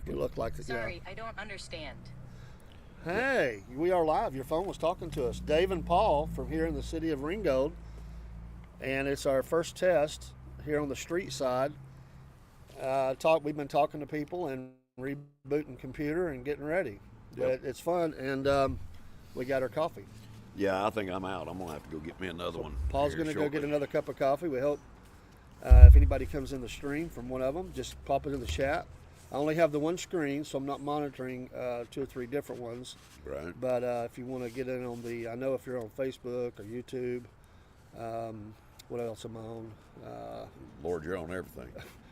You look like the Sorry, I don't understand. Hey, we are live. Your phone was talking to us. Dave and Paul from here in the city of Ringgold. And it's our first test here on the street side. We've been talking to people and rebooting computer and getting ready. Yep. But it's fun, and we got our coffee. Yeah, I think I'm out. I'm going to have to go get me another one. Paul's here going to go shortly. get another cup of coffee. We hope if anybody comes in the stream from one of them, just pop it in the chat. I only have the one screen, so I'm not monitoring 2 or 3 different ones. Right. But if you want to get in on I know if you're on Facebook or YouTube, what else am I on? Lord, you're on everything.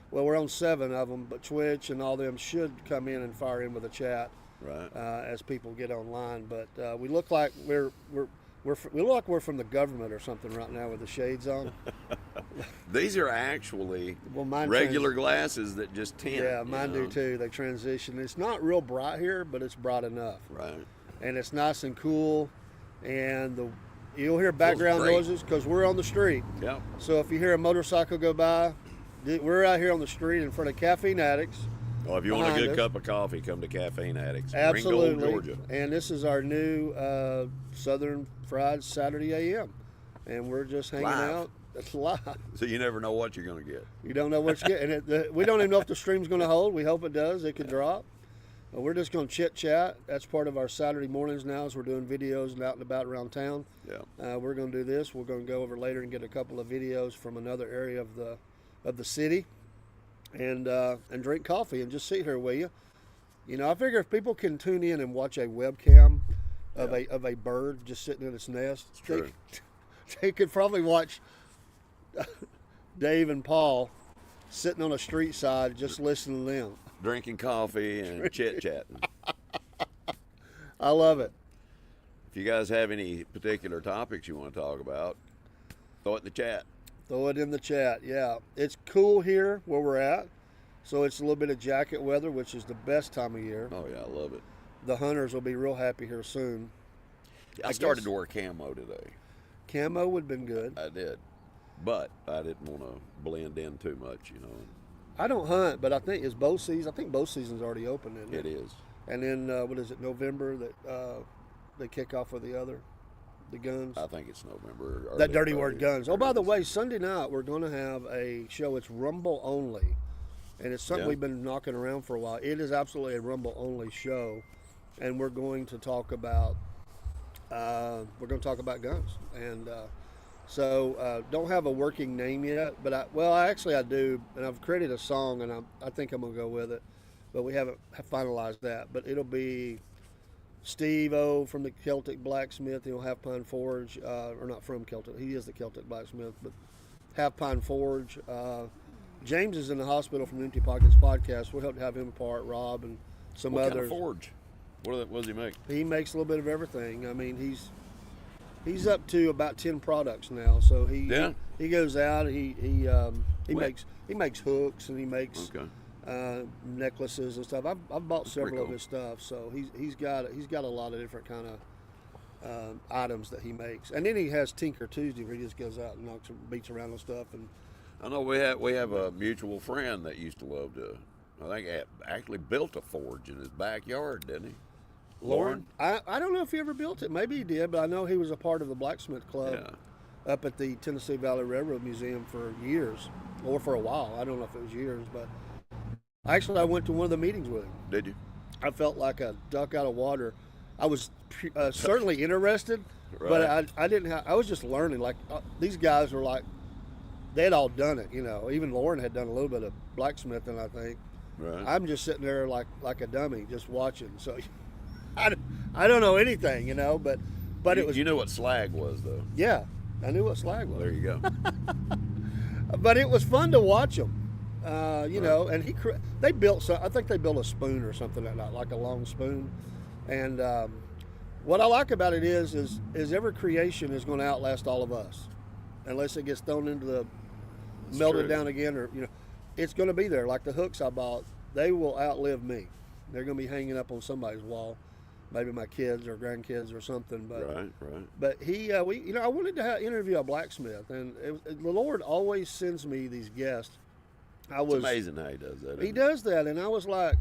Well, we're on 7 of them, but Twitch and all them should come in and fire in with a chat Right. as people get online. But we look like we look like we're from the government or something right now with the shades on. These are actually Well, regular glasses that just tint. Yeah, mine you know? do too. They transition. It's not real bright here, but it's bright enough. Right. And it's nice and cool. And you'll hear background great. noises because we're on the street. Yep. So if you hear a motorcycle go by, we're out here on the street in front of Caffeine Addicts. Well, if you want a behind good us. cup of coffee, come to Caffeine Addicts. Absolutely. Ringgold, Georgia. And this is our new Southern Fried Saturday AM. And we're just hanging Live. out. It's live. So you never know what you're going to get. You don't know what you're getting. And we don't even know if the stream's going to hold. We hope it does. It could drop. But we're just going to chit chat. That's part of our Saturday mornings now as we're doing videos and out and about around town. Yeah. We're going to do this. We're going to go over later and get a couple of videos from another area of the city, and drink coffee and just sit here with you. You know, I figure if people can tune in and watch a webcam of a bird just sitting in its nest, True. they could probably watch Dave and Paul sitting on a street side just listening to them. Drinking coffee and chit-chatting. I love it. If you guys have any particular topics you want to talk about, throw it in the chat. Throw it in the chat. Yeah, it's cool here where we're at, so it's a little bit of jacket weather, which is the best time of year. Oh, yeah, I love it. The hunters will be real happy here soon. I started to wear camo today. Camo would have been good. I did. But I didn't want to blend in too much, you know. I don't hunt, but I think it's bow season. I think bow season's already open, isn't it? It is. And then what is it? November that they kick off with the guns. I think it's November. That dirty word, guns. Oh, by the way, Sunday night we're going to have a show. It's Rumble only, and it's something we've been knocking around for a while. It is absolutely a Rumble only show, and we're going to talk about guns. And so don't have a working name yet, but I do, and I've created a song, and I think I'm gonna go with it, but we haven't finalized that. But it'll be Steve O from the Celtic Blacksmith. He'll have Pine Forge, or not from Celtic. He is the Celtic Blacksmith, but have Pine Forge. James is in the hospital from the Empty Pockets podcast. We'll hope to have him part. Rob and some what others. Kind of forge? What does he make? He makes a little bit of everything. I mean, he's up to about 10 products now. So he goes out. He makes hooks, and he makes necklaces and stuff. I've bought several of his stuff. So he's got a lot of different kind of items that he makes. And then he has Tinker Tuesday, where he just goes out and beats around with stuff. And I know we have a mutual friend that used to love to. I think actually built a forge in his backyard, didn't he? Lauren? I don't know if he ever built it. Maybe he did, but I know he was a part of the blacksmith club up at the Tennessee Valley Railroad Museum for years, or for a while. I don't know if it was years, but actually I went to one of the meetings with him. Did you? I felt like a duck out of water. I was certainly interested, but I didn't have. I was just learning. Like these guys were like, they had all done it. You know, even Lauren had done a little bit of blacksmithing, I think. Right. I'm just sitting there like a dummy, just watching. So. I don't know anything, you know, but it was. You know what slag was, though. Yeah, I knew what slag was. There you go. But it was fun to watch them, you know. And they built. I think they built a spoon or something like a long spoon. And what I like about it is every creation is going to outlast all of us, unless it gets thrown into the melted down again, or you know, it's going to be there. Like the hooks I bought, they will outlive me. They're going to be hanging up on somebody's wall. Maybe my kids or grandkids or something, but right. But I wanted to interview a blacksmith, and the Lord always sends me these guests. It's amazing how he does that. He does that, and I was like,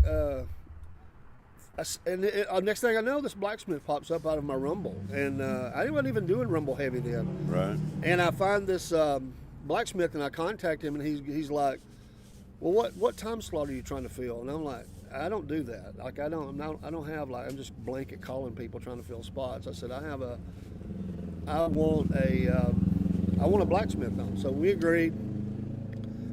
Next thing I know, this blacksmith pops up out of my Rumble, and I wasn't even doing Rumble heavy then. Right. And I find this blacksmith, and I contact him, and he's like, "Well, what time slot are you trying to fill?" And I'm like, "I don't do that. Like, I don't have like I'm just blanket calling people trying to fill spots." I said, I want a blacksmith on." So we agreed,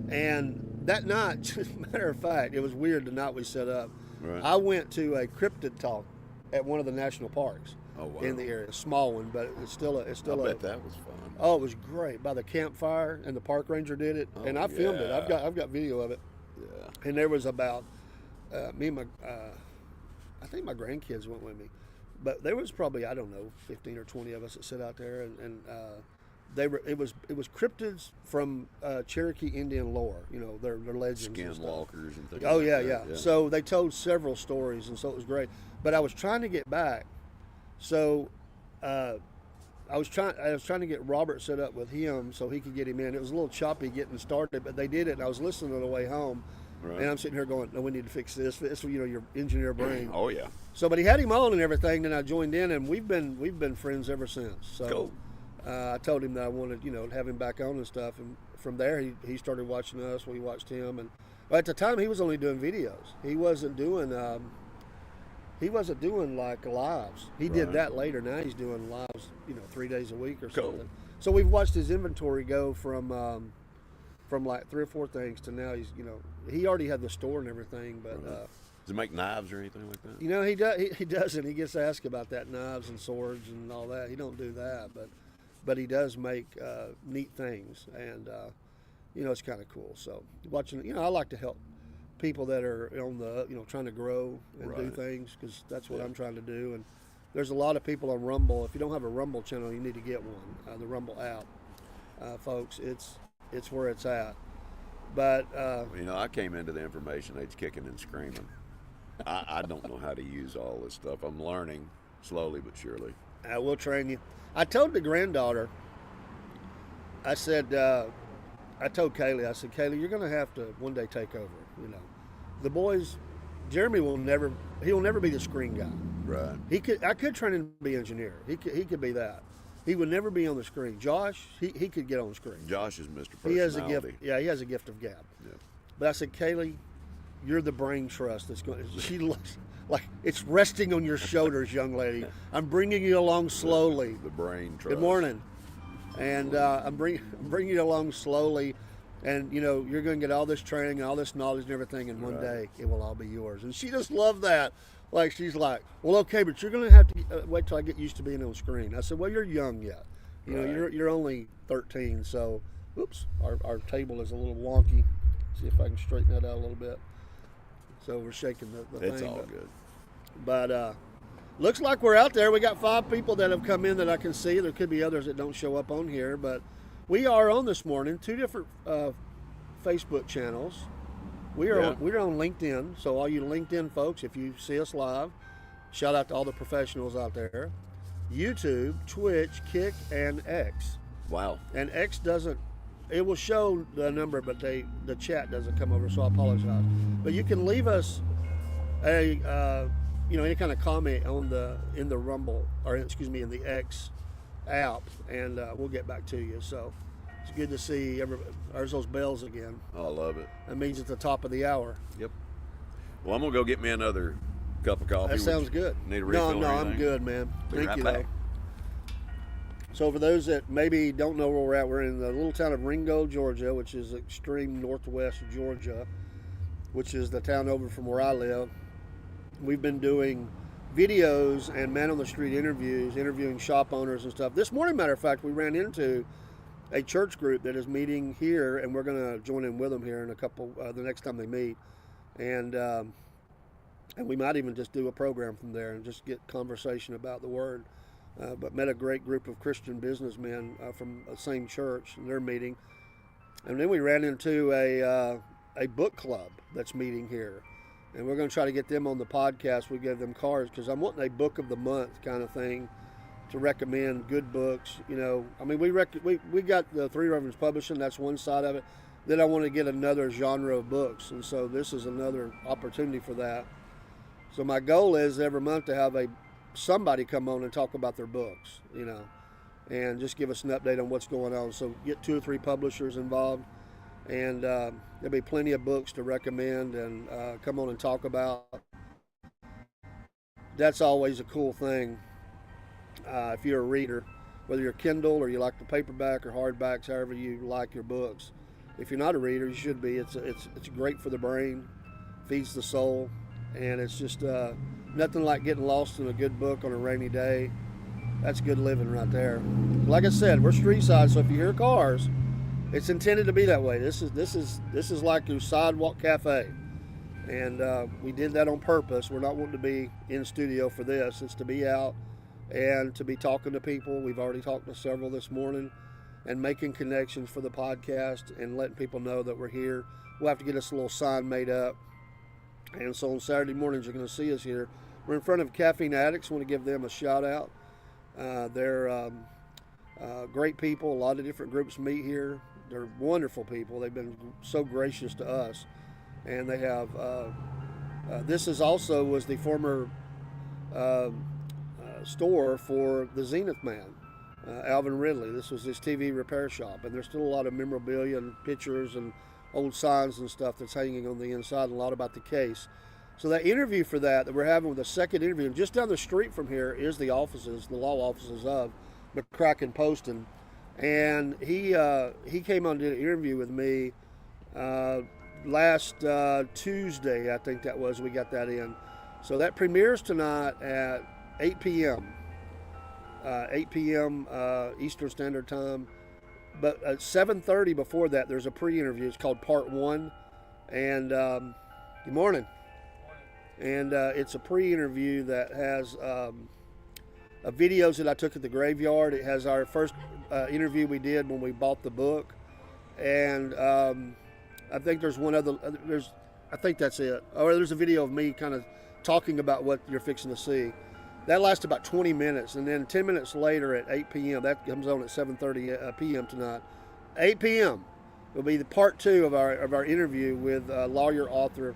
and that night, matter of fact, it was weird the night we set up. Right. I went to a cryptid talk at one of the national parks in the area, a small one, but it's still I bet that was fun. Oh, it was great. By the campfire, and the park ranger did it, and I filmed it. I've got video of it. Yeah. And there was about me and my, I think my grandkids went with me, but there was probably, I don't know, 15 or 20 of us that sit out there, and it was cryptids from Cherokee Indian lore, their legends, Skinwalkers and things. Oh like yeah, that. yeah. So they told several stories, and so it was great. But I was trying to get back, so I was trying to get Robert set up with him so he could get him in. It was a little choppy getting started, but they did it, and I was listening on the way home. Right. And I'm sitting here going, "No, we need to fix this." It's your engineer brain. Oh yeah. So, but he had him on and everything. Then I joined in, and we've been friends ever since. So, Cool. I told him that I wanted to have him back on and stuff. And from there, he started watching us. We watched him, and at the time he was only doing videos. He wasn't doing like lives. He did that later. Now he's doing lives, 3 days a week or Cool. something. So we've watched his inventory go from like 3 or 4 things to now he's he already had the store and everything, but Does it make knives or anything like that? he doesn't. He gets asked about that, knives and swords and all that. He don't do that, but he does make neat things, and it's kind of cool. So watching, I like to help people that are on the trying to grow and do things, because that's what I'm trying to do. And there's a lot of people on Rumble. If you don't have a Rumble channel, you need to get one. The Rumble app, folks, it's where it's at. But I came into the information age kicking and screaming. I don't know how to use all this stuff. I'm learning slowly but surely. I will train you. I told the granddaughter, I said, I told Kaylee, Kaylee, you're going to have to one day take over. The boys, Jeremy will never be the screen guy. Right. I could train him to be engineer. He could be that. He would never be on the screen. Josh, he could get on the screen. Josh is Mr. Personality. He has a gift. Yeah, he has a gift of gab. Yeah. But I said, Kaylee, you're the brain trust that's going. She looks like it's resting on your shoulders, young lady. I'm bringing you along slowly. The brain trust. Good morning. And I'm bringing you along slowly, and you're going to get all this training and all this knowledge and everything, and one day it will all be yours. And she just loved that. Like, she's like, well, okay, but you're going to have to wait till I get used to being on screen. I said, well, you're young yet. You're only 13, so, oops, our table is a little wonky. See if I can straighten that out a little bit. So we're shaking the thing. It's all good. But looks like we're out there. We got 5 people that have come in that I can see. There could be others that don't show up on here, but we are on this morning. 2 different Facebook channels. We're on LinkedIn, so all you LinkedIn folks, if you see us live, shout out to all the professionals out there. YouTube, Twitch, Kick, and X. Wow. And X doesn't, it will show the number, but the chat doesn't come over, so I apologize. But you can leave us a any kind of comment in the Rumble, or excuse me, in the X app, and we'll get back to you. So it's good to see there's those bells again. I love it. That means it's the top of the hour. Yep. Well, I'm gonna go get me another cup of coffee. That sounds good. Need a refill? No, or I'm anything? good, man. Be Thank right you, back. though. So for those that maybe don't know where we're at, we're in the little town of Ringo, Georgia, which is extreme northwest Georgia, which is the town over from where I live. We've been doing videos and man on the street interviews, interviewing shop owners and stuff. This morning, matter of fact, we ran into a church group that is meeting here, and we're going to join in with them here in a couple, the next time they meet. And we might even just do a program from there and just get conversation about the Word. But met a great group of Christian businessmen from the same church, and they're meeting. And then we ran into a book club that's meeting here. And we're going to try to get them on the podcast. We gave them cards because I'm wanting a book of the month kind of thing to recommend good books. I mean, we got the Three Reverends Publishing. That's one side of it. Then I want to get another genre of books. And so this is another opportunity for that. So my goal is every month to have somebody come on and talk about their books, and just give us an update on what's going on. So get 2 or 3 publishers involved, and there'll be plenty of books to recommend and come on and talk about. That's always a cool thing if you're a reader, whether you're Kindle or you like the paperback or hardbacks, however you like your books. If you're not a reader, you should be. It's great for the brain, feeds the soul, and it's just nothing like getting lost in a good book on a rainy day. That's good living right there. Like I said, we're street side, so if you hear cars, it's intended to be that way. This is like your sidewalk cafe, and we did that on purpose. We're not wanting to be in studio for this. It's to be out and to be talking to people. We've already talked to several this morning, and making connections for the podcast and letting people know that we're here. We'll have to get us a little sign made up. And so on Saturday mornings, you're going to see us here. We're in front of Caffeine Addicts. I want to give them a shout out. They're great people. A lot of different groups meet here. They're wonderful people. They've been so gracious to us. And they have, this is also was the former store for the Zenith Man, Alvin Ridley. This was his TV repair shop. And there's still a lot of memorabilia and pictures and old signs and stuff that's hanging on the inside, and a lot about the case. So that interview for that we're having with the second interview, and just down the street from here is the offices, the law offices of McCracken Poston. And he came on and did an interview with me last Tuesday, I think that was. We got that in. So that premieres tonight at 8 p.m. 8 p.m. Eastern Standard Time. But at 7:30 before that, there's a pre-interview. It's called Part 1. And good morning. And it's a pre-interview that has videos that I took at the graveyard. It has our first interview we did when we bought the book. And I think there's one other, I think that's it. Or there's a video of me kind of talking about what you're fixing to see. That lasts about 20 minutes, and then 10 minutes later at 8 p.m., that comes on at 7:30 p.m. tonight. 8 p.m. will be the part 2 of our interview with lawyer, author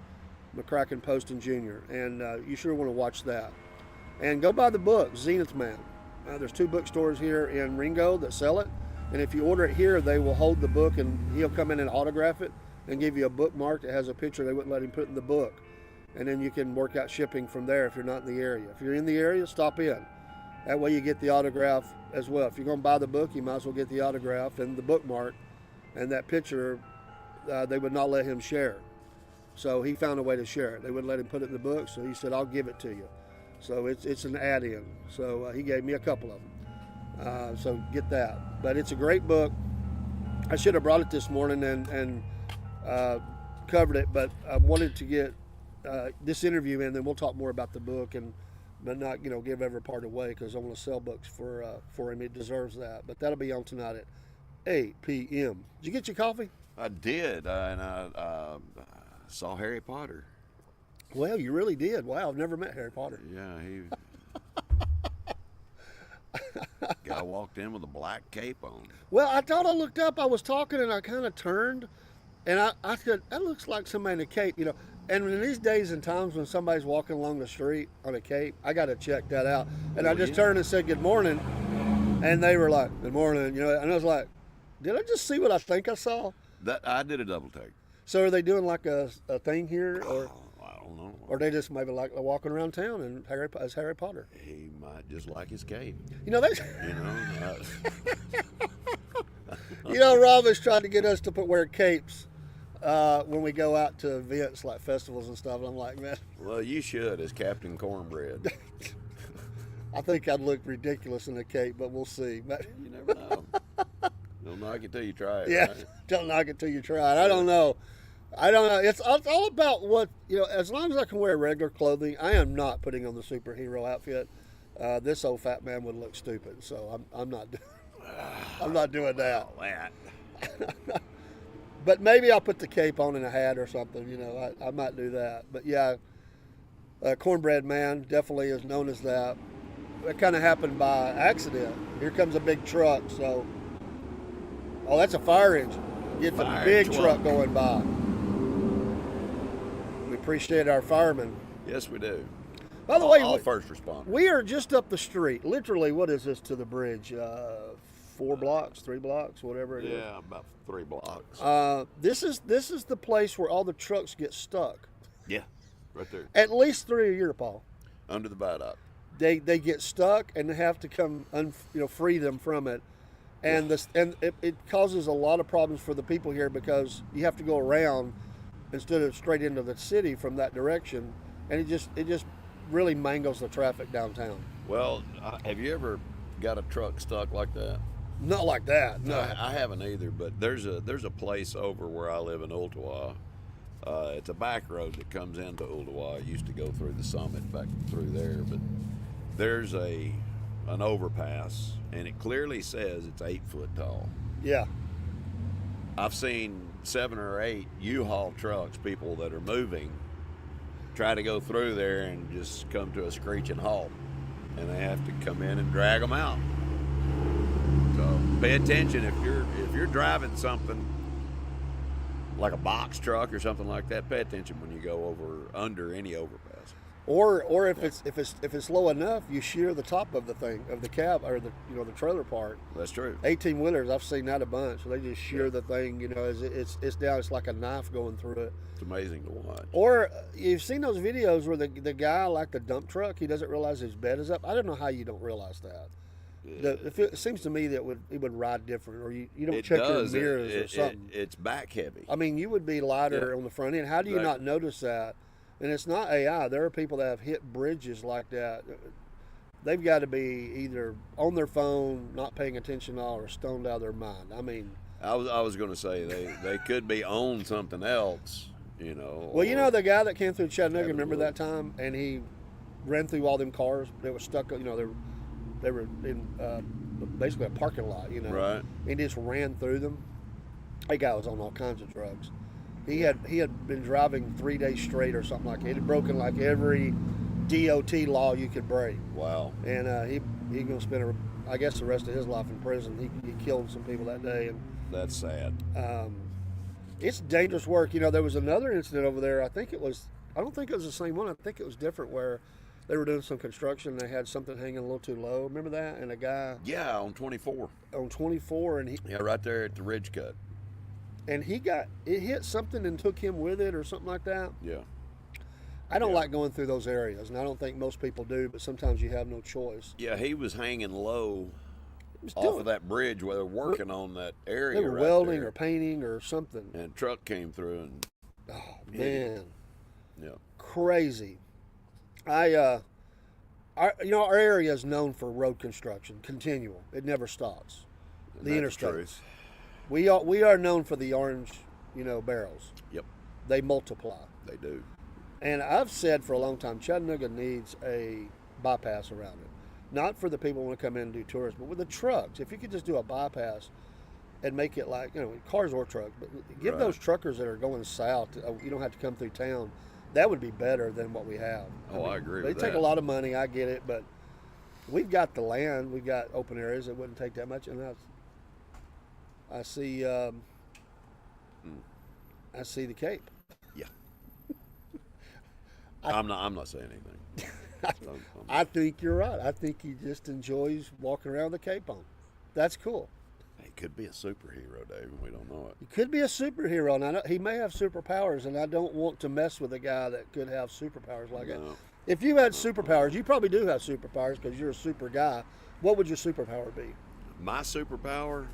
McCracken Poston Jr., and you sure want to watch that. And go buy the book, Zenith Man. There's 2 bookstores here in Ringo that sell it, and if you order it here, they will hold the book, and he'll come in and autograph it and give you a bookmark that has a picture they wouldn't let him put in the book. And then you can work out shipping from there if you're not in the area. If you're in the area, stop in. That way you get the autograph as well. If you're going to buy the book, you might as well get the autograph and the bookmark. And that picture, they would not let him share. So he found a way to share it. They wouldn't let him put it in the book, so he said, I'll give it to you. So it's an add-in. So he gave me a couple of them. So get that. But it's a great book. I should have brought it this morning and covered it, but I wanted to get this interview in, then we'll talk more about the book, but not give every part away, because I want to sell books for him. It deserves that. But that'll be on tonight at 8 p.m. Did you get your coffee? I did, and I saw Harry Potter. Well, you really did. Wow, I've never met Harry Potter. Yeah, guy walked in with a black cape on. Well, I thought I looked up. I was talking, and I kind of turned, and I said, that looks like somebody in a cape, And in these days and times when somebody's walking along the street on a cape, I got to check that out. And I just turned and said, good morning. And they were like, good morning. And I was like, did I just see what I think I saw? That I did a double take. So are they doing like a thing here? Or I don't know. Or they just maybe like walking around town and as Harry Potter? He might just like his cape. Rob has tried to get us to wear capes when we go out to events like festivals and stuff. And I'm like, man. Well, you should, as Captain Cornbread. I think I'd look ridiculous in a cape, but we'll see. But you never know. Don't knock it till you try it. Yeah, right? Don't knock it till you try it. I don't know. It's all about what, as long as I can wear regular clothing, I am not putting on the superhero outfit. This old fat man would look stupid, so I'm not doing that. But maybe I'll put the cape on and a hat or something. I might do that. But yeah, Cornbread Man definitely is known as that. It kind of happened by accident. Here comes a big truck. So, that's a fire engine. It's a big truck going by. We appreciate our firemen. Yes, we do. By the way, all first responders. we are just up the street. Literally, what is this to the bridge? 4 blocks, 3 blocks, whatever it is. Yeah, about 3 blocks. This is the place where all the trucks get stuck. Yeah, right there. At least 3 a year, Paul. Under the viaduct. They get stuck and they have to come free them from it, and it causes a lot of problems for the people here because you have to go around instead of straight into the city from that direction, and it just really mangles the traffic downtown. Well, have you ever got a truck stuck like that? Not like that. No, I haven't either. But there's a place over where I live in Ooltewah. It's a back road that comes into Ooltewah. It used to go through the summit back through there, but there's an overpass, and it clearly says it's 8 foot tall. Yeah. I've seen 7 or 8 U-Haul trucks, people that are moving, try to go through there and just come to a screeching halt, and they have to come in and drag them out. So pay attention if you're driving something like a box truck or something like that. Pay attention when you go under any overpass. Or if it's low enough, you shear the top of the thing of the cab or the trailer part. That's true. 18-wheelers, I've seen that a bunch. So they just shear the thing. As it's down. It's like a knife going through it. It's amazing to watch. Or you've seen those videos where the guy, like the dump truck, he doesn't realize his bed is up. I don't know how you don't realize that. Yeah. It seems to me that it would ride different, or you don't check your mirrors or something. It's back heavy. I mean, you would be lighter on the front end. How do you not notice that? And it's not AI. There are people that have hit bridges like that. They've got to be either on their phone, not paying attention at all, or stoned out of their mind. I mean, I was going to say they could be on something else, Well, the guy that came through Chattanooga, remember that time, and he ran through all them cars that were stuck. They were in basically a parking lot. Right. He just ran through them. That guy was on all kinds of drugs. He had been driving 3 days straight or something like that. He had broken like every DOT law you could break. Wow. And he gonna spend I guess the rest of his life in prison. He killed some people that day. And that's sad. It's dangerous work. There was another incident over there. I don't think it was the same one. I think it was different, where they were doing some construction and they had something hanging a little too low. Remember that? And a guy. Yeah, on 24. On 24, and right there at the ridge cut. And it hit something and took him with it or something like that. Yeah. I don't like going through those areas, and I don't think most people do, but sometimes you have no choice. Yeah, he was hanging low off of that bridge where they're working on that area. They were welding or painting or something. And a truck came through and... Oh, man. Yeah. Crazy. Our area is known for road construction, continual. It never stops. The interstates. We are known for the orange, barrels. Yep. They multiply. They do. And I've said for a long time, Chattanooga needs a bypass around it. Not for the people who want to come in and do tours, but with the trucks. If you could just do a bypass and make it like, cars or trucks, but give those truckers that are going south, you don't have to come through town. That would be better than what we have. I agree with that. They take a lot of money, I get it, but we've got the land, we've got open areas. It wouldn't take that much. And I see the Cape. Yeah. I'm not saying anything. I think you're right. I think he just enjoys walking around the Cape on. That's cool. He could be a superhero, Dave, and we don't know it. He could be a superhero, and he may have superpowers, and I don't want to mess with a guy that could have superpowers like that. If you had superpowers, you probably do have superpowers because you're a super guy. What would your superpower be? My superpower?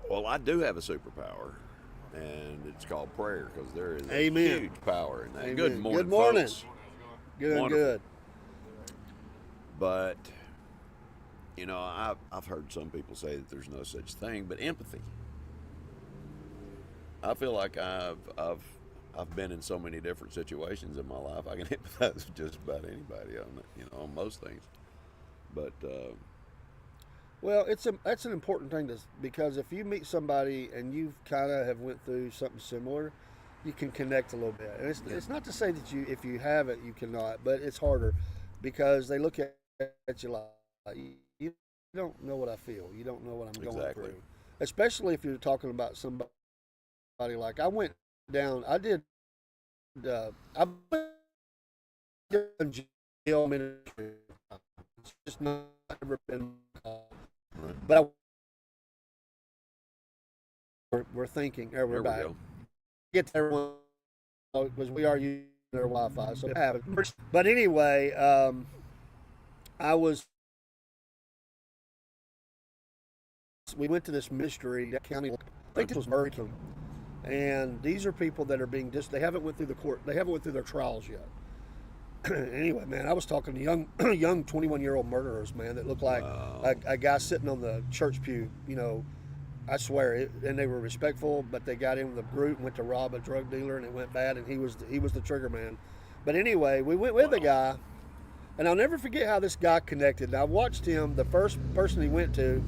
Well, I do have a superpower, and it's called prayer, because there is a huge power in that. Amen. Good morning, Good morning. folks. Good. But, I've heard some people say that there's no such thing, but empathy. I feel like I've been in so many different situations in my life. I can empathize with just about anybody on most things. But well, that's an important thing because if you meet somebody and you kind of have went through something similar, you can connect a little bit. And it's not to say that if you have it, you cannot, but it's harder because they look at you like, you don't know what I feel. You don't know what I'm going through. Especially if you're talking about somebody like I went done jail ministry. It's just not ever been. Right. But we're thinking, or we're There we back. go. Get to everyone because we are using their Wi-Fi, so we have it. But anyway, I was. We went to this mystery county. I think this was Murrayton, and these are people that are being they haven't went through the court. They haven't went through their trials yet. Anyway, man, I was talking to young 21-year-old murderers, man, that looked like Wow. a guy sitting on the church pew. I swear, and they were respectful, but they got in with a group and went to rob a drug dealer, and it went bad, and he was the trigger man. But anyway, we went with the guy, and I'll never forget how this guy connected. And I watched him, the first person he went to,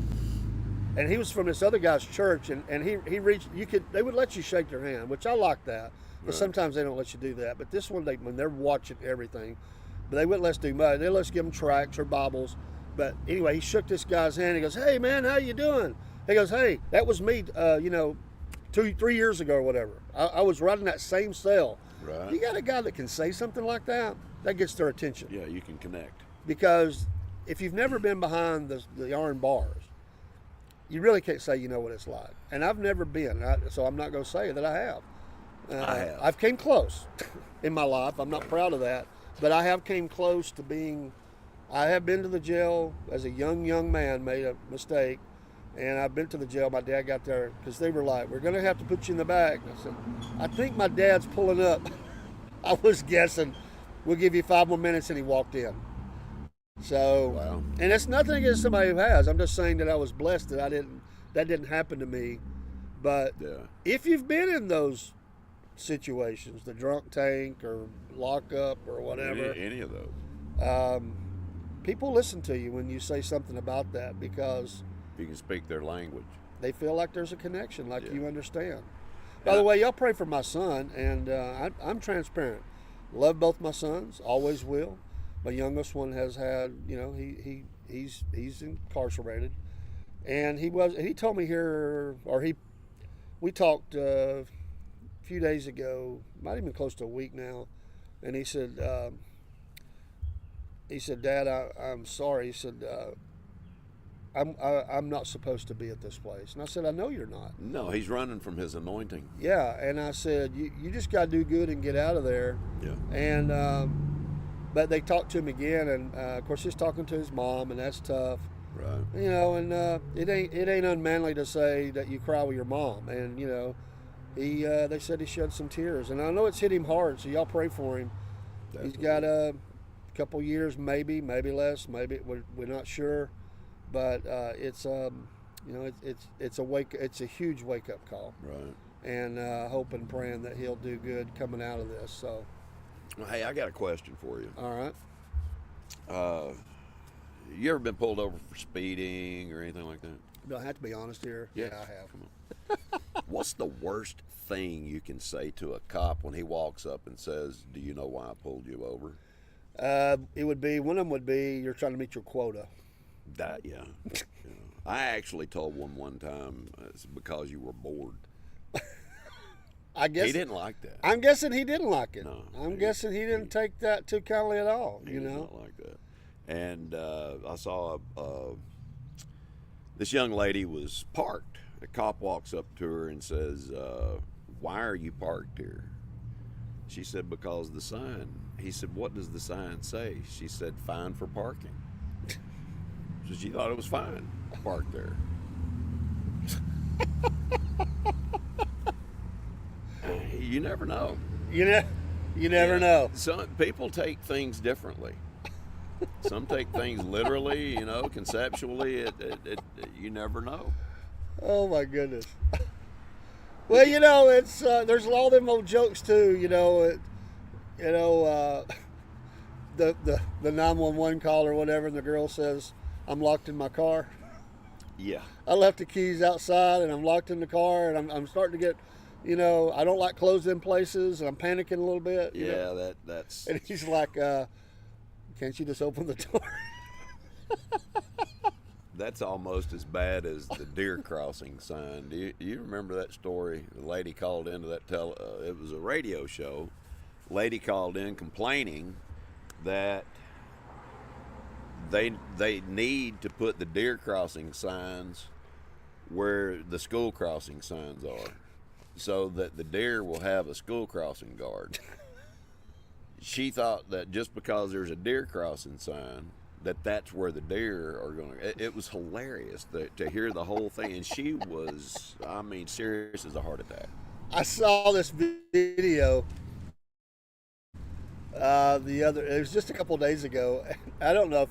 and he was from this other guy's church, and he reached. They would let you shake their hand, which I like that. But Right. sometimes they don't let you do that. But this one, when they're watching everything, but they wouldn't let us do much. They let us give them tracts or Bibles. But anyway, he shook this guy's hand. He goes, "Hey, man, how you doing?" He goes, "Hey, that was me, 3 years ago or whatever. I was right in that same cell." Right. You got a guy that can say something like that, that gets their attention. Yeah, you can connect. Because if you've never been behind the iron bars, you really can't say you know what it's like. And I've never been, so I'm not going to say that I have. I have. I've came close in my life. I'm not proud of that, but I have came close to being. I have been to the jail as a young man, made a mistake, and I've been to the jail. My dad got there because they were like, "We're going to have to put you in the back." And I said, "I think my dad's pulling up." I was guessing. We'll give you 5 more minutes, and he walked in. So, Wow. and it's nothing against somebody who has. I'm just saying that I was blessed that that didn't happen to me. But Yeah. if you've been in those situations, the drunk tank or lockup or whatever, Any of those. people listen to you when you say something about that because If you can speak their language. they feel like there's a connection, like Yeah. you understand. By the way, y'all pray for my son, and I'm transparent. Love both my sons, always will. My youngest one has had, he's incarcerated, and he told me here, we talked a few days ago, might have been close to a week now, and he said, "Dad, I'm sorry." He said, I'm not supposed to be at this place. And I said, "I know you're not." No, he's running from his anointing. Yeah, and I said, you just got to do good and get out of there. Yeah. And but they talked to him again, and of course he's talking to his mom, and that's tough. Right. And it ain't unmanly to say that you cry with your mom. And they said he shed some tears, and I know it's hit him hard. So y'all pray for him. Definitely. He's got a couple years, maybe less, maybe we're not sure, but it's it's a huge wake up call. Right. And hope and praying that he'll do good coming out of this. So, Well, hey, I got a question for you. all right. You ever been pulled over for speeding or anything like that? Do I have to be honest here? Yes. Yeah, I have. Come on. What's the worst thing you can say to a cop when he walks up and says, "Do you know why I pulled you over?" It would be, one of them would be, you're trying to meet your quota. That, yeah. Yeah. I actually told one time it's because you were bored. I guess He didn't like that. I'm guessing he didn't like it. No, I'm guessing he didn't take that too kindly at all. He did not like that. And I saw this young lady was parked. A cop walks up to her and says, "Why are you parked here?" She said, "Because the sign." He said, "What does the sign say?" She said, "Fine for parking." So she thought it was fine to park there. You never know. You never know. Some people take things differently. Some take things literally, conceptually. You never know. Oh my goodness. Well, it's there's all them old jokes too. The 911 call or whatever, and the girl says, "I'm locked in my car. Yeah. I left the keys outside, and I'm locked in the car, and I'm starting to get, I don't like closed in places, and I'm panicking a little bit." Yeah, that's. And he's like, "Can't you just open the door?" That's almost as bad as the deer crossing sign. Do you remember that story? The lady called into that it was a radio show. Lady called in complaining that they need to put the deer crossing signs where the school crossing signs are, so that the deer will have a school crossing guard. She thought that just because there's a deer crossing sign, that's where the deer are going. It was hilarious to hear the whole thing, and she was, I mean, serious as a heart attack. I saw this video it was just a couple days ago. I don't know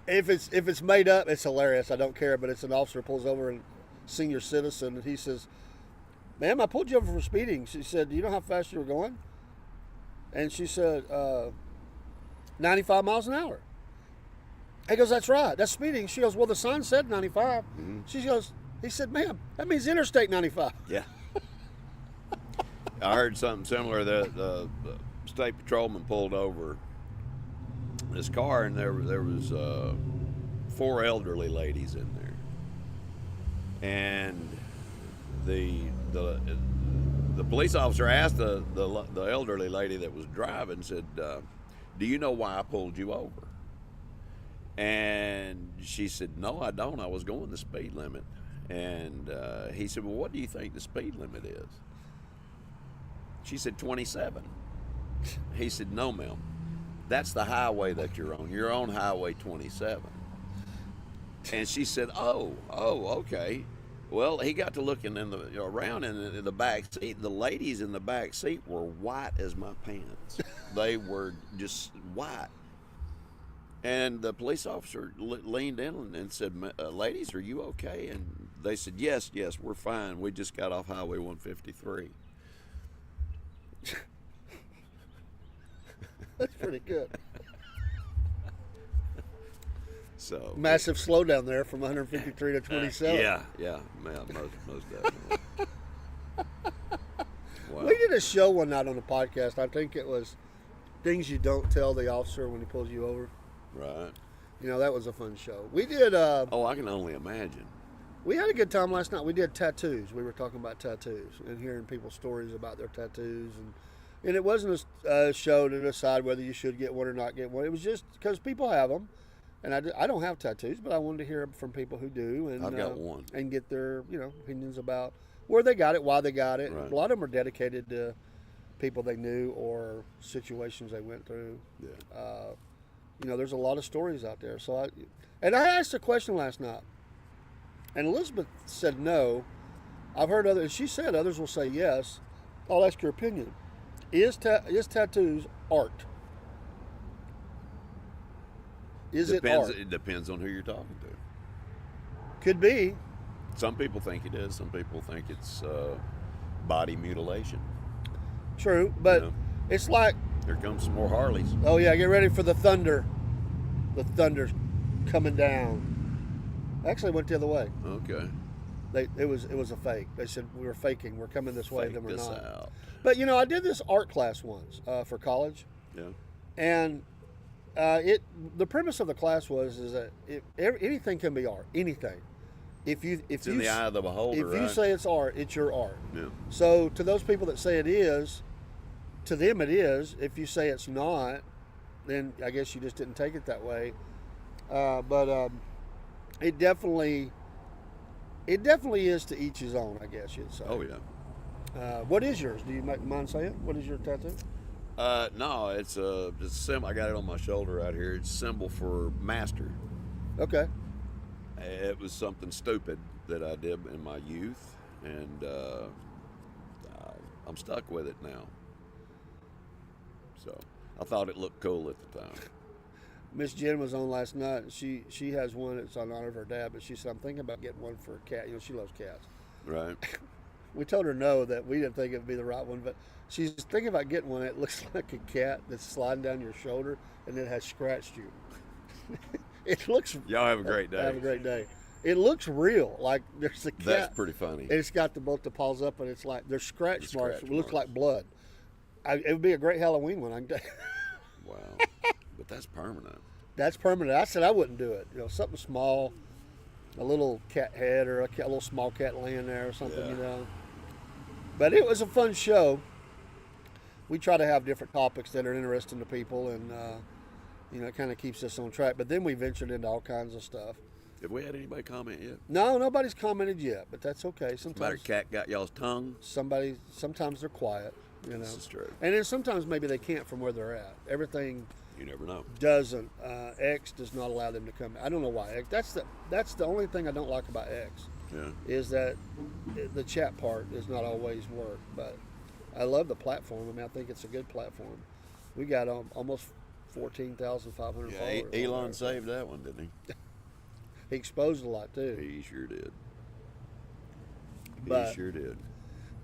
if it's made up. It's hilarious. I don't care. But it's an officer pulls over a senior citizen, and he says, "Ma'am, I pulled you over for speeding." She said, "Do you know how fast you were going?" And she said, 95 miles an hour. He goes, "That's right. That's speeding." She goes, "Well, the sign said 95." Mm-hmm. He said, "Ma'am, that means Interstate 95." Yeah. I heard something similar. The state patrolman pulled over this car, and there was 4 elderly ladies in there, and the police officer asked the elderly lady that was driving, said, "Do you know why I pulled you over?" And she said, "No, I don't. I was going the speed limit." And he said, "Well, what do you think the speed limit is?" She said, 27. He said, "No, ma'am. That's the highway that you're on. You're on Highway 27. And she said, "Oh, okay." Well, he got to looking around in the back seat. The ladies in the back seat were white as my pants. They were just white. And the police officer leaned in and said, "Ladies, are you okay?" And they said, yes, we're fine. We just got off Highway 153. That's pretty good. So massive slowdown there from 153 to 27. Yeah, most definitely. Wow. We did a show one night on the podcast. I think it was things you don't tell the officer when he pulls you over. Right. You know, that was a fun show. We did. I can only imagine. We had a good time last night. We did tattoos. We were talking about tattoos and hearing people's stories about their tattoos, and it wasn't a show to decide whether you should get one or not get one. It was just because people have them, and I don't have tattoos, but I wanted to hear from people who do, and I've got one, and get their opinions about where they got it, why they got it. Right. A lot of them are dedicated to people they knew or situations they went through. Yeah. There's a lot of stories out there. So I asked a question last night, and Elizabeth said no. I've heard others. She said others will say yes. I'll ask your opinion. Is tattoos art? It art? It depends on who you're talking to. Could be. Some people think it is. Some people think it's body mutilation. True, but it's like... Here comes some more Harleys. Oh, yeah, get ready for the thunder. The thunder's coming down. Actually, it went the other way. Okay. It was a fake. They said, we were faking. We're coming this way, then we're not. Out. But, I did this art class once for college. Yeah. And the premise of the class was that anything can be art. Anything. It's in the eye of the beholder, If you say it's art, it's your art. Yeah. So to those people that say it is, to them it is. If you say it's not, then I guess you just didn't take it that way. But it definitely is to each his own, I guess you'd say. Oh yeah. What is yours? Do you mind saying? What is your tattoo? No, it's a symbol. I got it on my shoulder right here. It's a symbol for master. Okay. It was something stupid that I did in my youth, and I'm stuck with it now. So I thought it looked cool at the time. Miss Jen was on last night. She has one. It's on honor of her dad, but she said, "I'm thinking about getting one for a cat." She loves cats. Right. We told her no, that we didn't think it would be the right one, but she's thinking about getting one that looks like a cat that's sliding down your shoulder and it has scratched you. It looks... Y'all have a great day. Have a great day. It looks real. Like there's a cat. That's pretty funny. And it's got both the paws up, and it's like there's scratch marks. It looks like marks. blood. It would be a great Halloween one. I can tell you. Wow. But that's permanent. That's permanent. I said I wouldn't do it. Something small, a little cat head or a little small cat laying there or something. Yeah. But it was a fun show. we try to have different topics that are interesting to people, and it kind of keeps us on track. But then we ventured into all kinds of stuff. Have we had anybody comment yet? No, nobody's commented yet, but that's okay. Somebody cat got y'all's tongue? Sometimes they're quiet, This is true. And then sometimes maybe they can't from where they're at. Everything You never know. doesn't. X does not allow them to come. I don't know why. That's the only thing I don't like about X. Yeah. Is that the chat part does not always work. But I love the platform. I mean, I think it's a good platform. We got almost 14,500 Yeah, followers. Elon saved that one, didn't he? He exposed a lot too. He sure did. But- He sure did.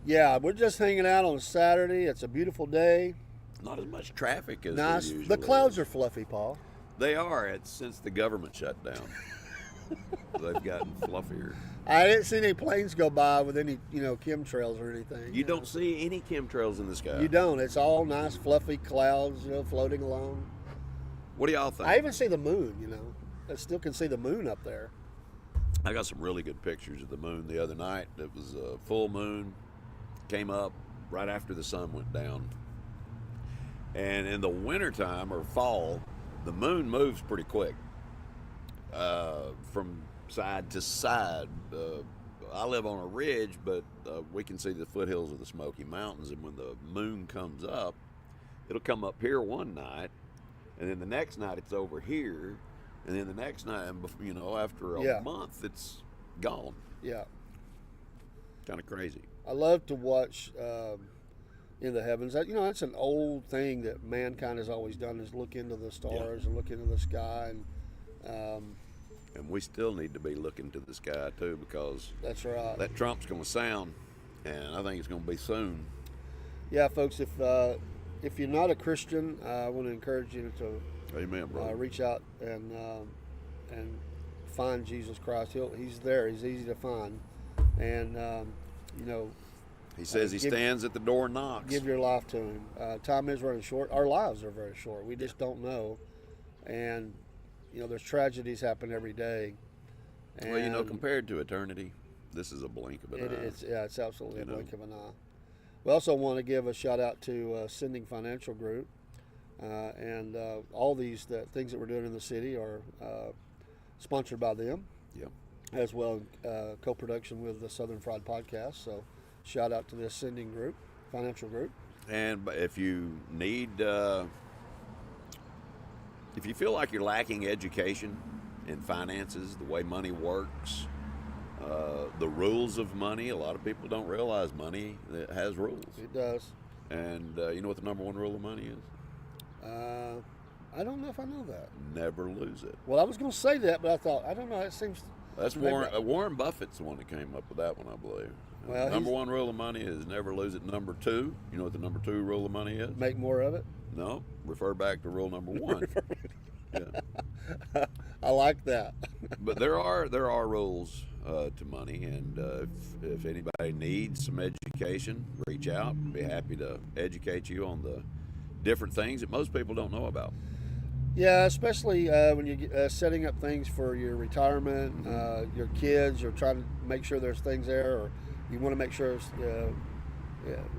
Yeah, we're just hanging out on a Saturday. It's a beautiful day. Not as much traffic as Nice. there usually The clouds is. are fluffy, Paul. They are. It's since the government shut down. They've gotten fluffier. I didn't see any planes go by with any, chemtrails or anything. You don't see any chemtrails in the sky. You don't. It's all nice, fluffy clouds, floating along. What do y'all think? I even see the moon, I still can see the moon up there. I got some really good pictures of the moon the other night. It was a full moon, came up right after the sun went down. And in the wintertime or fall, the moon moves pretty quick from side to side. I live on a ridge, but we can see the foothills of the Smoky Mountains. And when the moon comes up, it'll come up here one night, and then the next night it's over here. And then the next night, after a month, it's gone. Yeah. Kind of crazy. I love to watch in the heavens. That's an old thing that mankind has always done, is look into the stars and look into the sky. And we still need to be looking to the sky, too, because That's right. that trump's going to sound, and I think it's going to be soon. Yeah, folks, if you're not a Christian, I want to encourage you to Amen, brother. reach out and find Jesus Christ. He's there. He's easy to find. And, He says he stands at the door and knocks. give your life to him. Time is running short. Our lives are very short. We just don't know. And, there's tragedies happen every day. And Well, compared to eternity, this is a blink of an eye. it's absolutely a blink of an eye. We also want to give a shout out to Sending Financial Group. And all these things that we're doing in the city are sponsored by them. Yeah. As well, co-production with the Southern Fried Podcast. So, shout out to this Sending Group, Financial Group. And if you need, if you feel like you're lacking education in finances, the way money works, the rules of money, a lot of people don't realize money that has rules. It does. And you know what the number one rule of money is? I don't know if I know that. Never lose it. Well, I was going to say that, but I thought, I don't know. It seems. That's Warren Buffett's the one that came up with that one, I believe. Well, number one rule of money is never lose it. Number two, you know what the number two rule of money is? Make more of it. No, refer back to rule number one. Yeah. I like that. But there are rules to money, and if anybody needs some education, reach out. Be happy to educate you on the different things that most people don't know about. Yeah, especially when you're setting up things for your retirement, your kids. You're trying to make sure there's things there, or you want to make sure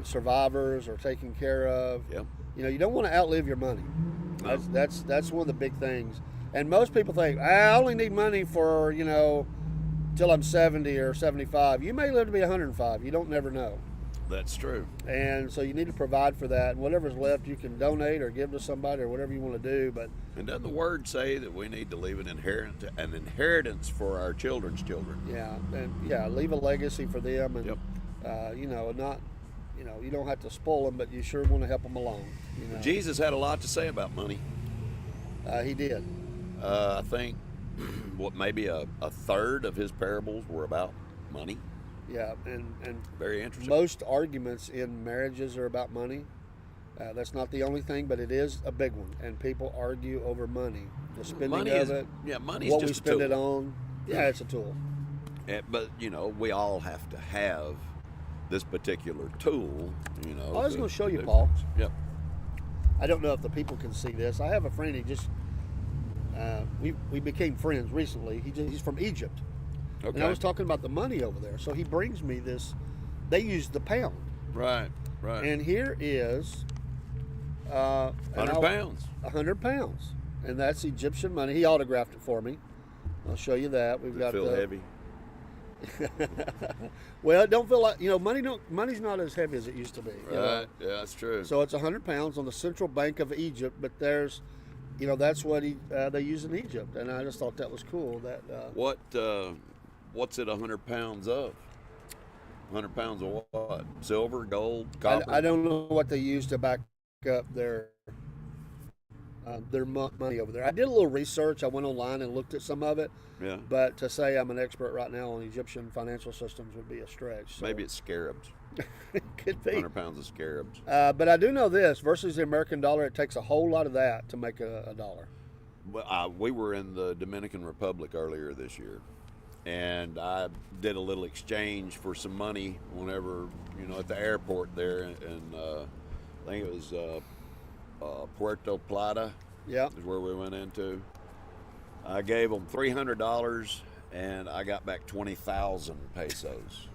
survivors are taken care of. Yep. You don't want to outlive your money. No. That's one of the big things. And most people think, I only need money for till I'm 70 or 75. You may live to be 105. You don't never know. That's true. And so you need to provide for that. And whatever's left, you can donate or give to somebody or whatever you want to do. But And doesn't the word say that we need to leave an inheritance for our children's children? Leave a legacy for them. And Yep. you don't have to spoil them, but you sure want to help them along. Jesus had a lot to say about money. He did. I think maybe a third of his parables were about money. Yeah, and Very interesting. most arguments in marriages are about money. That's not the only thing, but it is a big one. And people argue over money, the spending money of is, it, yeah, money's what just we a spend tool. it on. Yeah, it's a tool. But we all have to have this particular tool. I was going to show you, do Paul. things. Yep. I don't know if the people can see this. I have a friend. He just we became friends recently. He's from Egypt. Okay. And I was talking about the money over there. So he brings me this. They use the pound. Right. And here is and 100 pounds. 100 pounds, and that's Egyptian money. He autographed it for me. I'll show you that. We've Does got it feel the, heavy? Well, it don't feel like, money's not as heavy as it used to be. you know. Right. Yeah, that's true. So it's 100 pounds on the Central Bank of Egypt, but there's, that's what they use in Egypt, and I just thought that was cool. That What's it 100 pounds of? 100 pounds of what? Silver, gold, copper? I don't know what they use to back up their money over there. I did a little research. I went online and looked at some of it, Yeah. but to say I'm an expert right now on Egyptian financial systems would be a stretch. So Maybe it's scarabs. it could be. 100 pounds of scarabs. But I do know this: versus the American dollar, it takes a whole lot of that to make a dollar. Well, we were in the Dominican Republic earlier this year, and I did a little exchange for some money whenever, at the airport there, and I think it was Puerto Plata. Yeah. Is where we went into. I gave them $300, and I got back 20,000 pesos.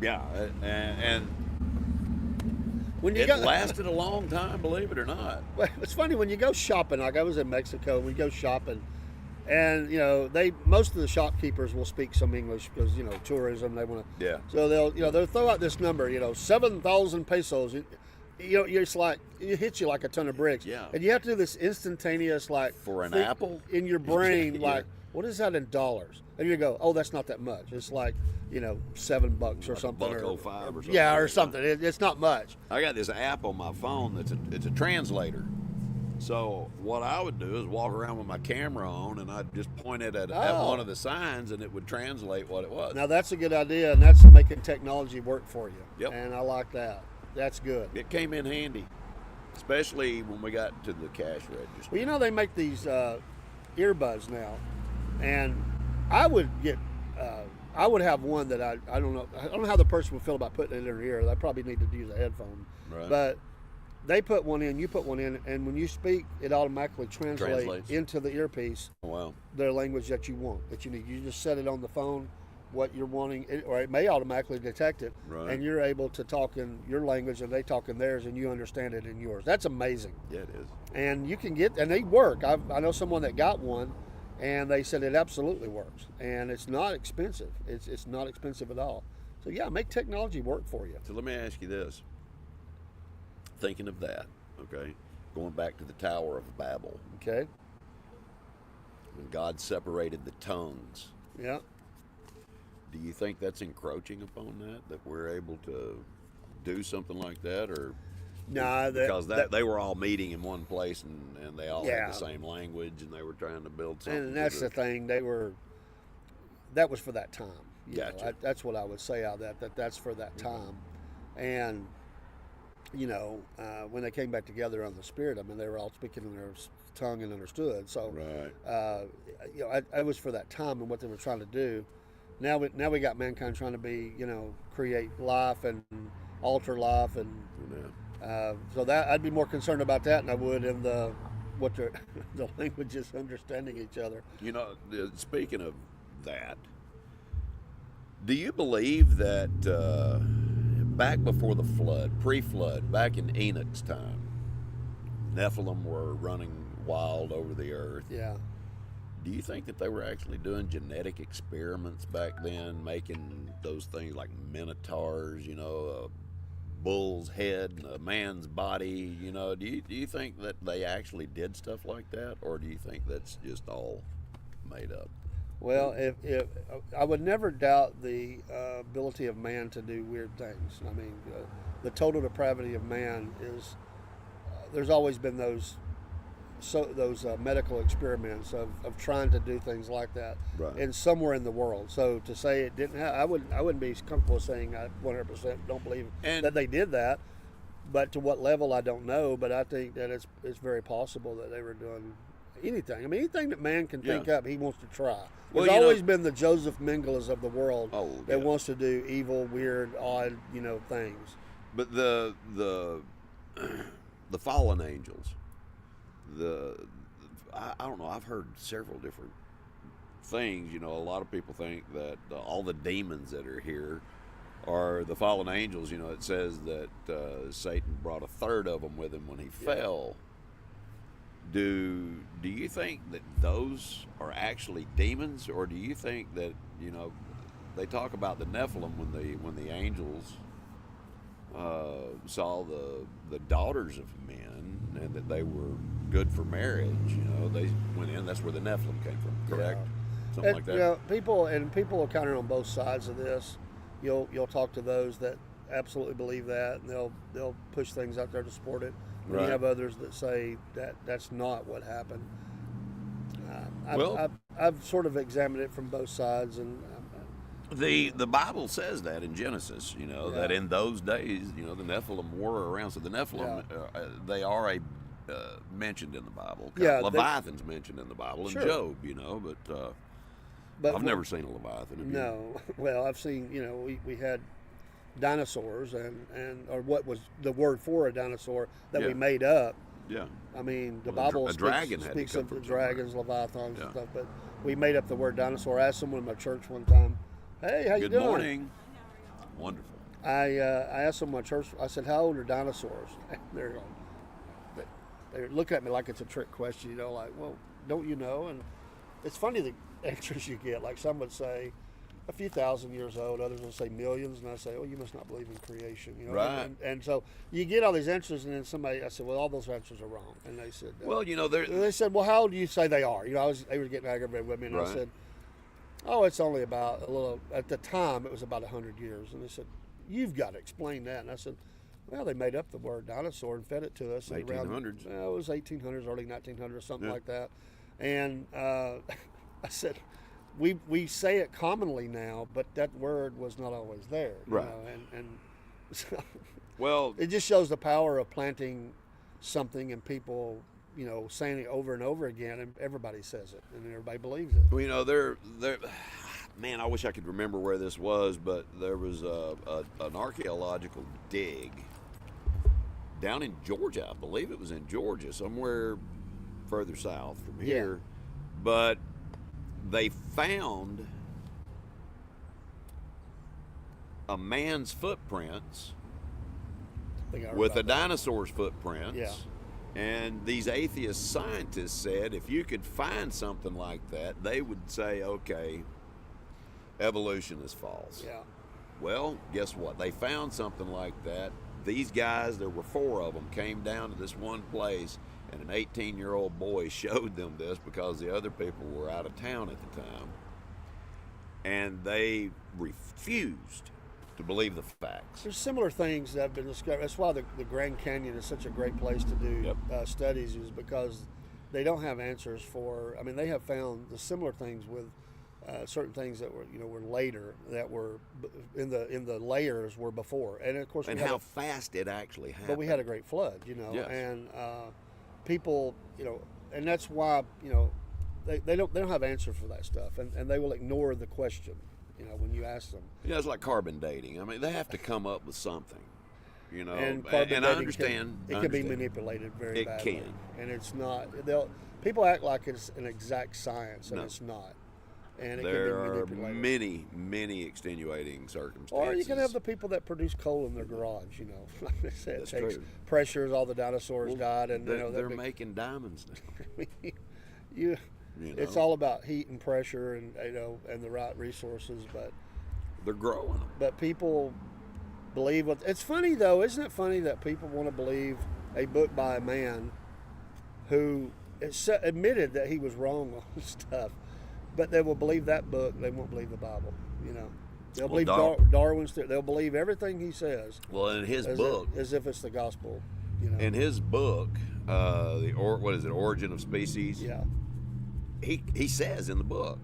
Yeah, and When you it go, lasted a long time, believe it or not. well, it's funny when you go shopping. Like I was in Mexico, we go shopping, and most of the shopkeepers will speak some English because tourism. They want to. Yeah. So they'll throw out this number. 7,000 pesos. It's like it hits you like a ton of bricks. Yeah. And you have to do this instantaneous For an think apple? in your brain. Yeah. Like, what is that in dollars? And you go, oh, that's not that much. It's like $7 or Like something. $1.05 or something. Yeah, or like something. It's not much. I got this app on my phone it's a translator. So what I would do is walk around with my camera on, and I'd just point it at Oh. one of the signs, and it would translate what it was. Now that's a good idea, and that's making technology work for you. Yep. And I like that. That's good. It came in handy, especially when we got to the cash register. Well, they make these earbuds now, and I would get. I would have one that I don't know. I don't know how the person would feel about putting it in their ear. I probably need to use a headphone. Right. But they put one in, you put one in, and when you speak, it automatically translates into the earpiece Wow. the language that you want, that you need. You just set it on the phone, what you're wanting, or it may automatically detect it, Right. and you're able to talk in your language and they talk in theirs, and you understand it in yours. That's amazing. Yeah, it is. And you can get, and they work. I know someone that got one, and they said it absolutely works, and it's not expensive. It's not expensive at all. So yeah, make technology work for you. So let me ask you this. Thinking of that, okay, going back to the Tower of Babel, Okay. when God separated the tongues, Yeah. do you think that's encroaching upon that we're able to do something like that, or No, because they were all meeting in one place and they all Yeah. had the same language and they were trying to build something? and that's the thing. That was for that time. You know, Gotcha. that's what I would say out of that's for that time. And when they came back together on the Spirit, I mean, they were all speaking in their tongue and understood. So, Right. I was for that time and what they were trying to do. Now we got mankind trying to be, create life and alter life, and Yeah. so that I'd be more concerned about that than I would in the languages understanding each other. Speaking of that, do you believe that back before the flood, pre-flood, back in Enoch's time, Nephilim were running wild over the earth? Yeah. Do you think that they were actually doing genetic experiments back then, making those things like minotaurs, a bull's head and a man's body? Do you think that they actually did stuff like that, or do you think that's just all made up? Well, if I would never doubt the ability of man to do weird things. I mean, the total depravity of man is. There's always been those medical experiments of trying to do things like that, Right. and somewhere in the world. So to say it didn't, I wouldn't be comfortable saying I 100% don't believe that they did that. But to what level, I don't know. But I think that it's very possible that they were doing anything. I mean, anything that man can think up, he wants to try. Well, There's always been the Joseph Mengeles of the world that wants to do evil, weird, odd, things. But the fallen angels, I don't know. I've heard several different things. A lot of people think that all the demons that are here or the fallen angels. You know, it says that Satan brought a third of them with him when he fell. Do you think that those are actually demons, or do you think that, you know, they talk about the Nephilim when the angels saw the daughters of men and that they were good for marriage? You know, they went in. That's where the Nephilim came from, correct? Something like that. You know, people are kind of on both sides of this. You'll talk to those that absolutely believe that, and they'll push things out there to support it. And Right. you have others that say that that's not what happened. I've sort of examined it from both sides, and The Bible says that in Genesis, you know, that Yeah. in those days, you know, the Nephilim were around. So the Nephilim, they are mentioned in the Bible. Yeah, Leviathan's mentioned in the Bible, and Sure. Job, you know, but I've never seen a Leviathan. Have you? No. Well, I've seen, you know, we had dinosaurs and or what was the word for a dinosaur that we Yeah. made up. Yeah. I mean, the Well, Bible a dragon had to speaks come of from the somewhere. dragons, leviathans, Yeah. and stuff, but we made up the word dinosaur. I asked someone in my church one time, "Hey, how you Good doing?" morning. Wonderful. I asked them in my church. I said, "How old are dinosaurs?" And they're going, they look at me like it's a trick question, you know, like, "Well, don't you know?" And it's funny the answers you get. Like some would say a few thousand years old, others will say millions, and I say, "Oh, you must not believe in creation," you know. Right. And so you get all these answers, and then I said, "Well, all those answers are wrong." And they said, Well, you know, they said, "Well, how old do you say they are?" You know, they were getting aggravated with me, and I Right. said, "Oh, it's only about a little." At the time, it was about 100 years, and they said, "You've got to explain that." And I said, "Well, they made up the word dinosaur and fed it to us in around 1800s. it was 1800s, early 1900s, something Yeah. like that." And I said, "We say it commonly now, but that word was not always there, you Right. know, and so Well, it just shows the power of planting something and people, you know, saying it over and over again, and everybody says it, and everybody believes it." well, you know, man, I wish I could remember where this was, but there was an archaeological dig down in Georgia. I believe it was in Georgia, somewhere further south from here. But they found a man's footprints I think I heard with a about that. dinosaur's footprints. Yeah. And these atheist scientists said if you could find something like that, they would say, okay, evolution is false. Yeah. Well, guess what? They found something like that. These guys, there were 4 of them, came down to this one place, and an 18-year-old boy showed them this because the other people were out of town at the time. And they refused to believe the facts. There's similar things that have been discovered. That's why the Grand Canyon is such a great place to do studies, is because they don't have answers for. I mean, they have found the similar things with certain things that were later, that were in the layers were before, and of course, And how fast it actually happened. but we had a great flood, Yes. and people, and that's why they don't have answers for that stuff, and they will ignore the question. When you ask them. It's like carbon dating. I mean, they have to come up with something, And And carbon I dating understand. It can be manipulated very It badly. can. And it's not. People act like it's an exact science, and No. it's not. And it There can be are manipulated. many extenuating circumstances. Or you can have the people that produce coal in their garage. Like I said, That's it takes true. pressures. All the dinosaurs died, and they're making diamonds now. It's all about heat and pressure, and and the right resources. They're growing them. But people believe what. It's funny though, isn't it funny that people want to believe a book by a man who admitted that he was wrong on stuff, but they will believe that book. They won't believe the Bible. They'll believe Darwin's. They'll believe everything he says. Well, in his book, as if it's the gospel. In his book, Origin of Species? Yeah. He says in the book,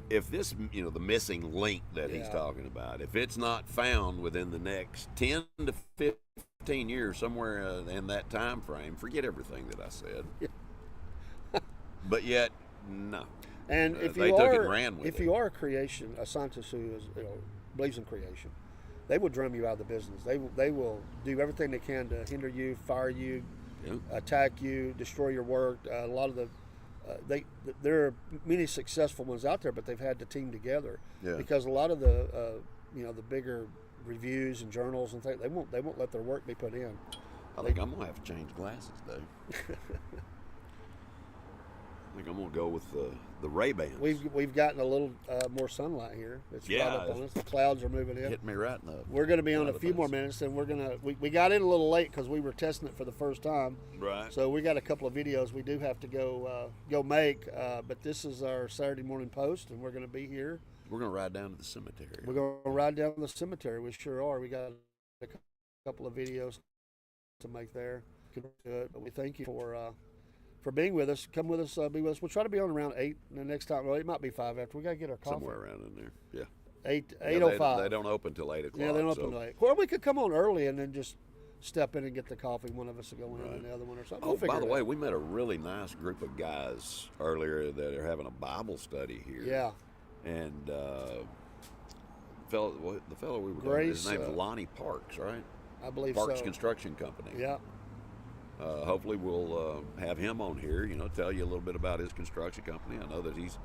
if this, the missing link that he's talking about, if it's not found within the next 10 to 15 years, somewhere in that time frame, forget everything that I said. Yeah. But yet, no. And if they you took are, it and ran with if it. you are a scientist who is, believes in creation, they will drum you out of the business. They will do everything they can to hinder you, fire you, attack you, destroy your work. A lot of there are many successful ones out there, but they've had to team together because a lot of the the bigger reviews and journals and things. They won't let their work be put in. I think I'm gonna have to change glasses, though. I think I'm gonna go with the Ray-Bans. We've gotten a little more sunlight here. It's right up on us. The clouds are moving in. Hit me right in the. We're going to be on a few more minutes, and we got in a little late because we were testing it for the first time. Right. So we got a couple of videos we do have to go make, but this is our Saturday morning post, and we're going to be here. We're gonna ride down to the cemetery. We're going to ride down to the cemetery. We sure are. We got a couple of videos to make there. But we thank you for being with us. Come with us, be with us. We'll try to be on around 8, and the next time, well, it might be 5 after. We got to get our coffee. Somewhere around in there, yeah. 8:05. They don't open till 8 o'clock. Yeah, they don't open till 8. Or we could come on early and then just step in and get the coffee. One of us will go in and the other one or something. Oh, by the way, we met a really nice group of guys earlier that are having a Bible study here. Yeah. And the fellow we were talking, his name's Lonnie Parks, right? I believe Parks so. Construction Company. Yeah. Hopefully we'll have him on here, tell you a little bit about his construction company. I know that he's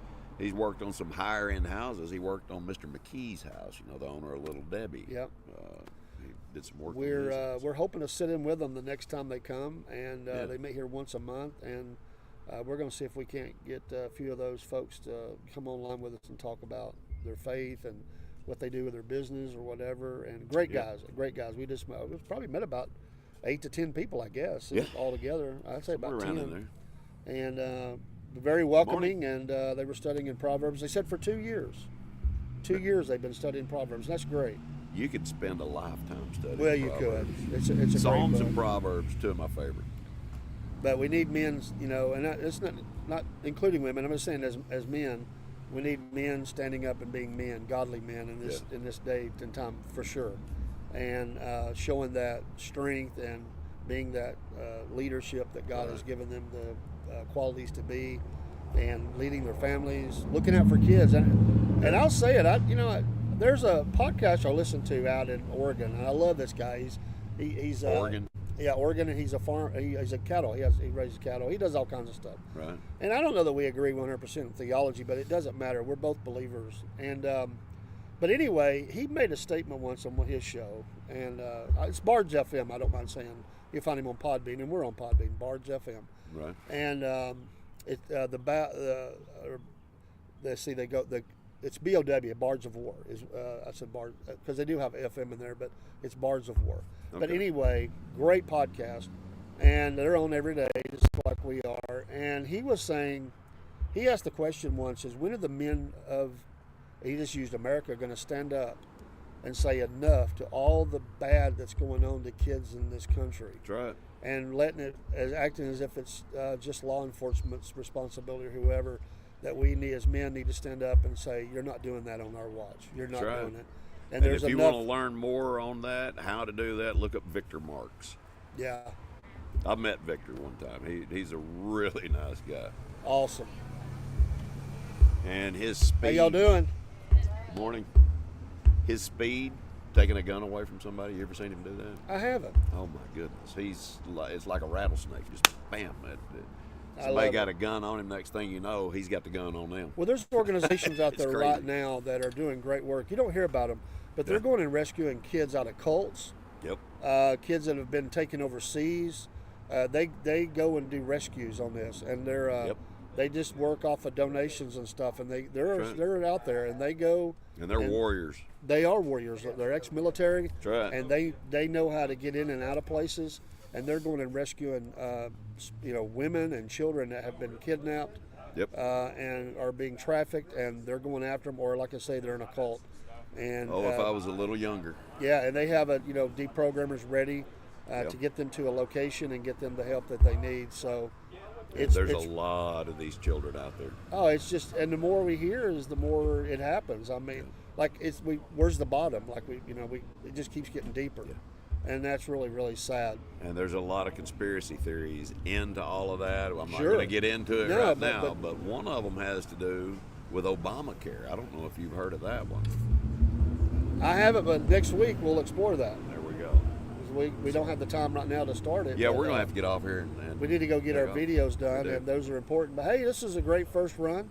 worked on some higher end houses. He worked on Mr. McKee's house, the owner of Little Debbie. Yep. He did some work. We're hoping to sit in with them the next time they come, and they meet here once a month, and we're going to see if we can't get a few of those folks to come online with us and talk about their faith and what they do with their business or whatever. And great guys. We we've probably met about 8 to 10 people, I guess, all together. I'd say about 10. In there. And very welcoming, and they were studying in Proverbs. They said for 2 years. 2 years they've been studying Proverbs. That's great. You could spend a lifetime studying Well, you Proverbs. could. It's a Psalms great book. and Proverbs, two of my favorites. But we need men, and it's not including women. I'm just saying as men, we need men standing up and being men, godly men in this day and time for sure. And showing that strength and being that leadership that God has given them the qualities to be, and leading their families, looking out for kids. And I'll say it, there's a podcast I listen to out in Oregon, and I love this guy. He's Oregon. Yeah, Oregon, and he's a farm. He's a cattle. He raises cattle. He does all kinds of stuff. Right. And I don't know that we agree 100% in theology, but it doesn't matter. We're both believers. And but anyway, he made a statement once on his show, and it's Bards FM. I don't mind saying. You find him on Podbean, and we're on Podbean, Bards FM. Right. And it's BOW, Bards of War. I said Bards because they do have FM in there, but it's Bards of War. Okay. But anyway, great podcast, and they're on every day, just like we are. And he was saying, he asked the question once: "Is when are the men of," he just used America, going to stand up and say enough to all the bad that's going on to kids in this country? That's right. And acting as if it's just law enforcement's responsibility or whoever. That we as men need to stand up and say, you're not doing that on our watch. You're not doing it. And if you want to learn more on that, how to do that, look up Victor Marks. Yeah. I met Victor one time. He's a really nice guy. Awesome. And his speed. How y'all doing? Good morning. His speed, taking a gun away from somebody. You ever seen him do that? I haven't. Oh my goodness. It's like a rattlesnake. Just bam. Somebody got a gun on him, next thing you know, he's got the gun on them. Well, there's organizations out there right now that are doing great work. You don't hear about them, but they're going and rescuing kids out of cults. Yep. Kids that have been taken overseas. They go and do rescues on this, and they just work off of donations and stuff, and they're out there, and they go. And they're warriors. They are warriors. They're ex-military. That's right. And they know how to get in and out of places. And they're going and rescuing, women and children that have been kidnapped, and are being trafficked, and they're going after them, or like I say, they're in a cult. And if I was a little younger. Yeah, and they have deprogrammers ready to get them to a location and get them the help that they need. So there's a lot of these children out there. Oh, it's just, and the more we hear is the more it happens. I mean, where's the bottom? It just keeps getting deeper. Yeah. And that's really, really sad. And there's a lot of conspiracy theories into all of that. I'm not going to get into it right now, but one of them has to do with Obamacare. I don't know if you've heard of that one. I haven't, but next week we'll explore that. There we go. We don't have the time right now to start it. Yeah, we're going to have to get off here. And we need to go get our videos done, and those are important. But hey, this is a great first run,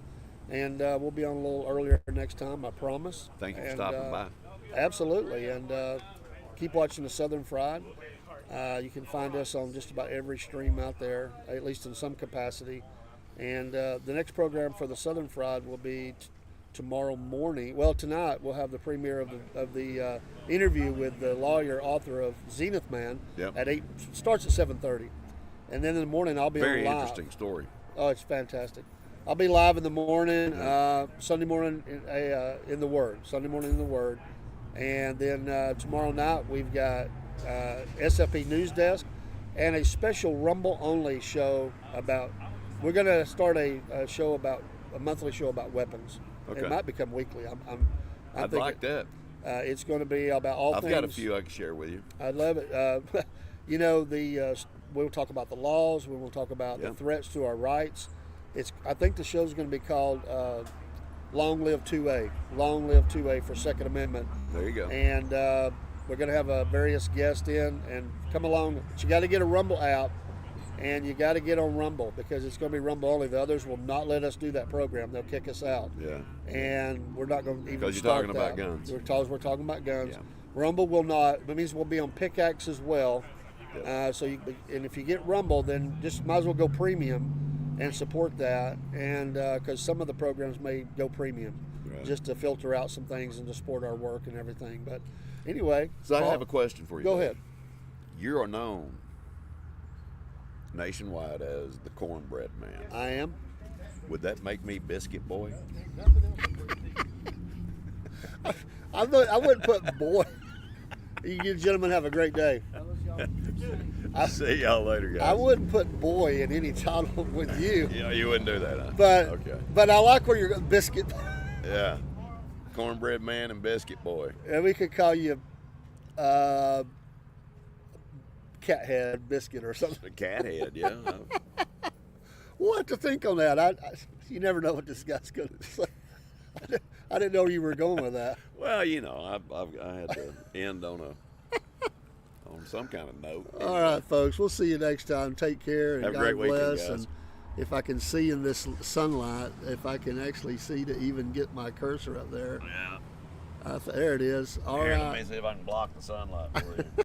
and we'll be on a little earlier next time, I promise. Thank you for stopping by. Absolutely, and keep watching the Southern Fried. You can find us on just about every stream out there, at least in some capacity. And the next program for the Southern Fried will be tomorrow morning. Well, tonight we'll have the premiere of the interview with the lawyer, author of Zenith Man. Yep. At 8. Starts at 7:30, and then in the morning I'll be Very on live. interesting story. Oh, it's fantastic. I'll be live in the morning, Sunday morning in the Word. Sunday morning in the Word. And then tomorrow night we've got SFP News Desk and a special Rumble-only show about, we're going to start a monthly show about weapons. Okay. It might become weekly. I'd thinking, like that. It's going to be about all I've things. got a few I can share with you. I'd love it. We'll talk about the laws. We will talk about the threats to our rights. I think the show's going to be called Long Live 2A. Long Live 2A for Second Amendment. There you go. And we're going to have various guests in and come along. But you got to get a Rumble app, and you got to get on Rumble because it's going to be Rumble only. The others will not let us do that program. They'll kick us out. Yeah. And we're not going to even Because you're start talking about that. guns. Because we're talking about guns. Yeah. Rumble will not. That means we'll be on Pickaxe as well. Yep. And if you get Rumble, then just might as well go premium and support that. And because some of the programs may go premium, just to filter out some things and to support our work and everything. But anyway, So I have a question for you. Go ahead. You are known nationwide as the Cornbread Man. I am. Would that make me Biscuit Boy? I wouldn't put boy. You gentlemen have a great day. See y'all later, guys. I wouldn't put boy in any title with you. Yeah, you wouldn't do that, huh? But okay. But I like where you're going, Biscuit. Yeah. Cornbread Man and Biscuit Boy. And we could call you Cathead Biscuit or something. A cat head, yeah. We'll have to think on that. You never know what this guy's going to say. I didn't know you were going with that. Well, you know, I had to end on some kind of note. All right, folks. We'll see you next time. Take care and Have a God great weekend, bless. guys. And if I can see in this sunlight, if I can actually see to even get my cursor up there. Yeah. There it is. All Here, right. let me see if I can block the sunlight for you.